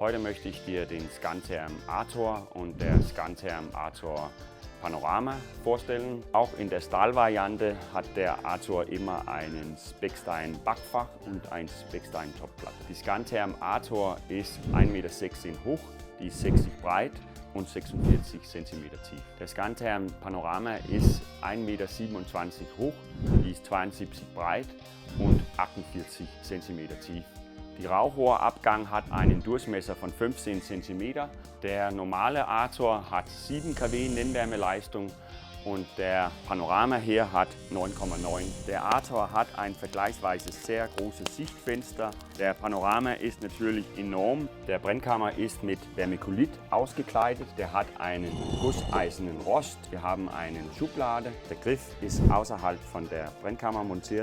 Heute möchte ich dir den Scancharm Arthur und der Scancharm Arthur Panorama vorstellen. Auch in der Stahlvariante hat der Arthur immer einen Speckstein Backfach und ein Speckstein Topplatte. Die Scancharm Arthur ist 1,16 Meter hoch, die ist 60 breit und 46 cm tief. Der Scancharm Panorama ist 1,27 Meter hoch, die ist 72 breit und 48 cm tief. Der Rauchrohrabgang hat einen Durchmesser von 15 cm. Der normale Arthur hat 7 kW Nennwärmeleistung und der Panorama hier hat 9,9. Der Arthur hat ein vergleichsweise sehr großes Sichtfenster. Der Panorama ist natürlich enorm. Der Brennkammer ist mit Vermiculit ausgekleidet. Der hat einen gusseisernen Rost. Wir haben eine Schublade. Der Griff ist außerhalb von der Brennkammer montiert.